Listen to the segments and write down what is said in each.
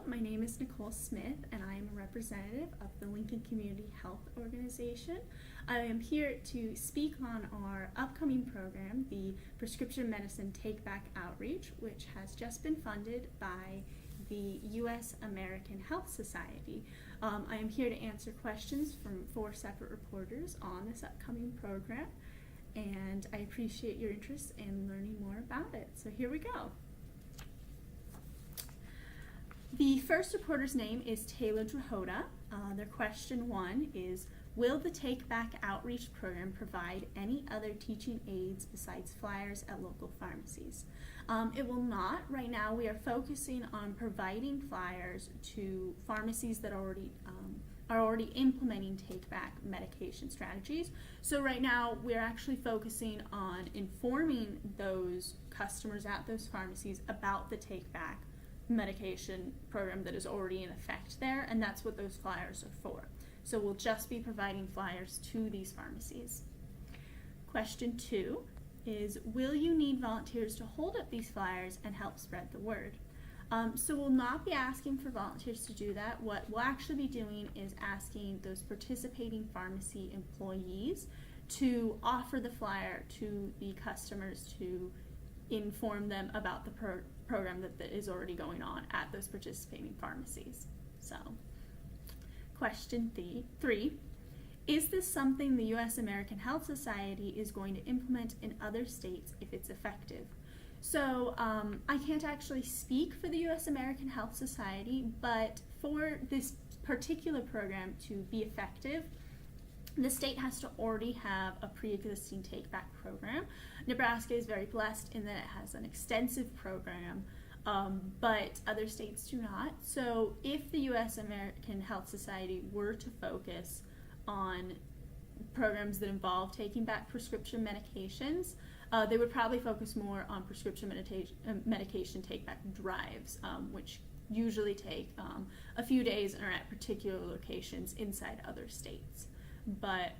my name is Nicole Smith and I am a representative of the Lincoln Community Health Organization. I am here to speak on our upcoming program, the Prescription Medicine Take Back Outreach, which has just been funded by the U.S. American Health Society. I am here to answer questions from 4 separate reporters on this upcoming program, and I appreciate your interest in learning more about it. So here we go. The first reporter's name is Taylor Drahota. Their question 1 is, will the Take Back Outreach program provide any other teaching aids besides flyers at local pharmacies? It will not. Right now we are focusing on providing flyers to pharmacies that are already implementing take back medication strategies. So right now we're actually focusing on informing those customers at those pharmacies about the take back medication program that is already in effect there, and that's what those flyers are for. So we'll just be providing flyers to these pharmacies. Question 2 is, will you need volunteers to hold up these flyers and help spread the word? So we'll not be asking for volunteers to do that. What we'll actually be doing is asking those participating pharmacy employees to offer the flyer to the customers to inform them about the program that is already going on at those participating pharmacies. So, question 3, is this something the U.S. American Health Society is going to implement in other states if it's effective? So I can't actually speak for the U.S. American Health Society, but for this particular program to be effective, the state has to already have a pre-existing take-back program. Nebraska is very blessed in that it has an extensive program, but other states do not. So if the U.S. American Health Society were to focus on programs that involve taking back prescription medications, they would probably focus more on prescription medication take-back drives, which usually take a few days and are at particular locations inside other states. But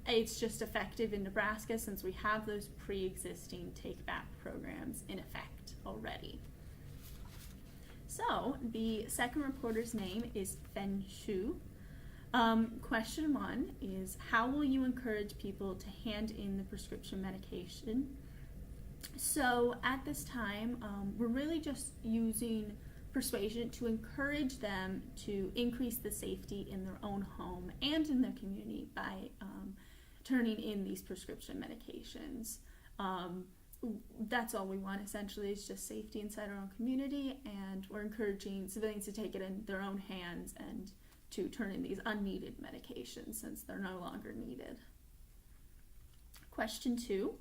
it's just effective in Nebraska since we have those pre-existing take-back programs in effect already. So the second reporter's name is Fen Shu. Question 1 is, how will you encourage people to hand in the prescription medication? So at this time, we're really just using persuasion to encourage them to increase the safety in their own home and in their community by turning in these prescription medications. That's all we want essentially, is just safety inside our own community, and we're encouraging civilians to take it in their own hands and to turn in these unneeded medications since they're no longer needed. Question 2,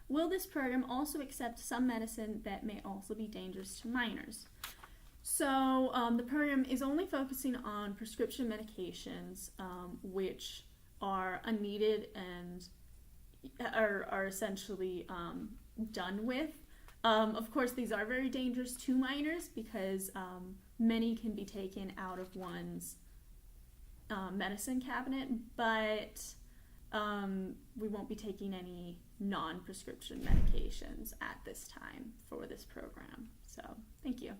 will this program also accept some medicine that may also be dangerous to minors? So the program is only focusing on prescription medications which are unneeded and are essentially done with. Of course, these are very dangerous to minors because many can be taken out of one's medicine cabinet, but we won't be taking any non-prescription medications at this time for this program. So, thank you.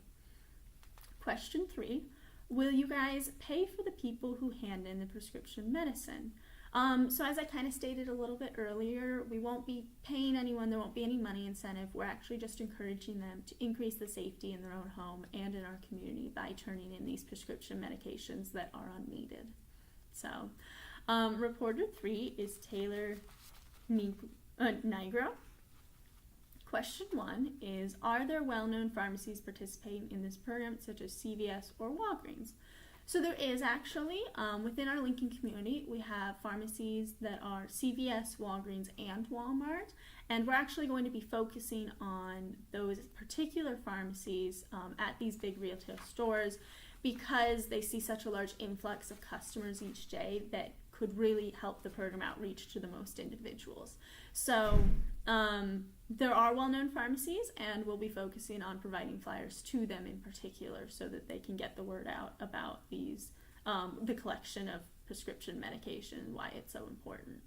Question 3, will you guys pay for the people who hand in the prescription medicine? So as I kind of stated a little bit earlier, we won't be paying anyone, there won't be any money incentive. We're actually just encouraging them to increase the safety in their own home and in our community by turning in these prescription medications that are unneeded. So, reporter 3 is Taylor Nigro. Question 1 is, are there well-known pharmacies participating in this program such as CVS or Walgreens? So there is actually, within our Lincoln community, we have pharmacies that are CVS, Walgreens, and Walmart, and we're actually going to be focusing on those particular pharmacies at these big retail stores because they see such a large influx of customers each day that could really help the program outreach to the most individuals. So there are well-known pharmacies, and we'll be focusing on providing flyers to them in particular so that they can get the word out about these, the collection of prescription medication and why it's so important.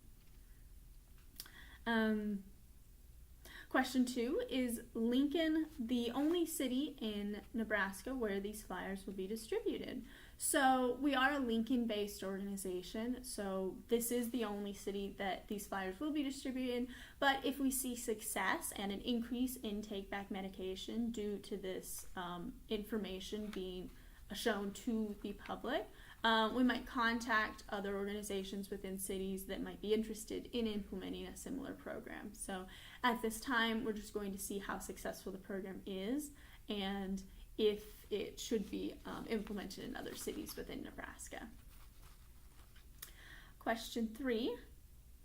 Question 2, is Lincoln the only city in Nebraska where these flyers will be distributed? So we are a Lincoln-based organization, so this is the only city that these flyers will be distributed, but if we see success and an increase in take-back medication due to this information being shown to the public, we might contact other organizations within cities that might be interested in implementing a similar program. So at this time, we're just going to see how successful the program is and if it should be implemented in other cities within Nebraska. Question 3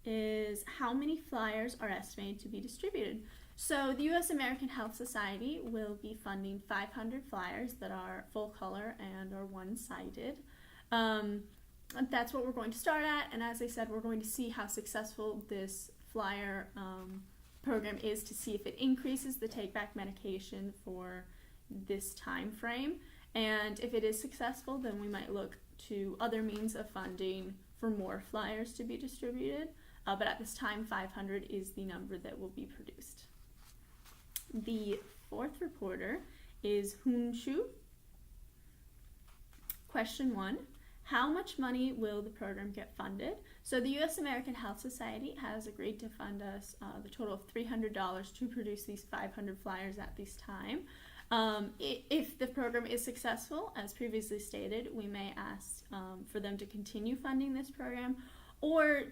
is, how many flyers are estimated to be distributed? So the U.S. American Health Society will be funding 500 flyers that are full color and are one-sided. That's what we're going to start at, and as I said, we're going to see how successful this flyer program is to see if it increases the take-back medication for this time frame, and if it is successful, then we might look to other means of funding for more flyers to be distributed, but at this time 500 is the number that will be produced. The fourth reporter is Hunshu. Question 1, how much money will the program get funded? So the U.S. American Health Society has agreed to fund us the total of $300 to produce these 500 flyers at this time. If the program is successful, as previously stated, we may ask for them to continue funding this program, or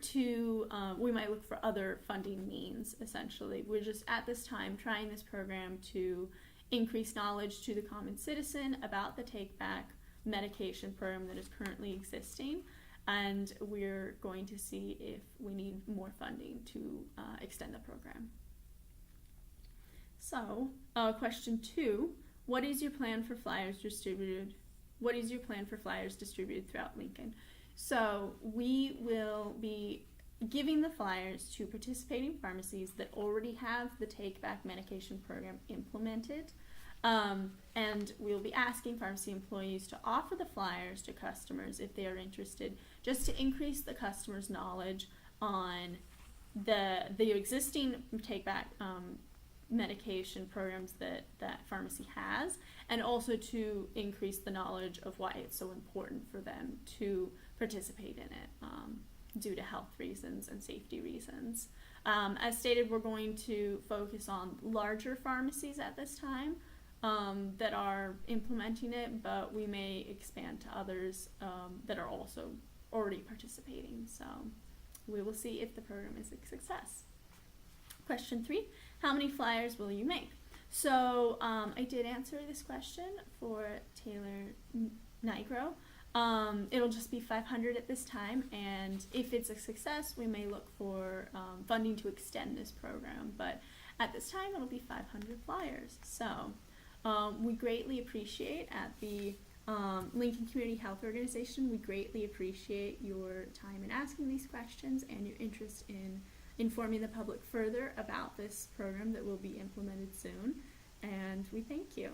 we might look for other funding means, essentially. We're just at this time trying this program to increase knowledge to the common citizen about the take-back medication program that is currently existing, and we're going to see if we need more funding to extend the program. So, question 2, what is your plan for flyers distributed? What is your plan for flyers distributed throughout Lincoln? So, we will be giving the flyers to participating pharmacies that already have the take-back medication program implemented, and we'll be asking pharmacy employees to offer the flyers to customers if they are interested, just to increase the customer's knowledge on the existing take-back medication programs that pharmacy has, and also to increase the knowledge of why it's so important for them to participate in it due to health reasons and safety reasons. As stated, we're going to focus on larger pharmacies at this time that are implementing it, but we may expand to others that are also already participating. So we will see if the program is a success. Question 3, how many flyers will you make? So I did answer this question for Taylor Nigro. It'll just be 500 at this time, and if it's a success, we may look for funding to extend this program, but at this time it'll be 500 flyers. So we greatly appreciate, at the Lincoln Community Health Organization, we greatly appreciate your time in asking these questions and your interest in informing the public further about this program that will be implemented soon, and we thank you.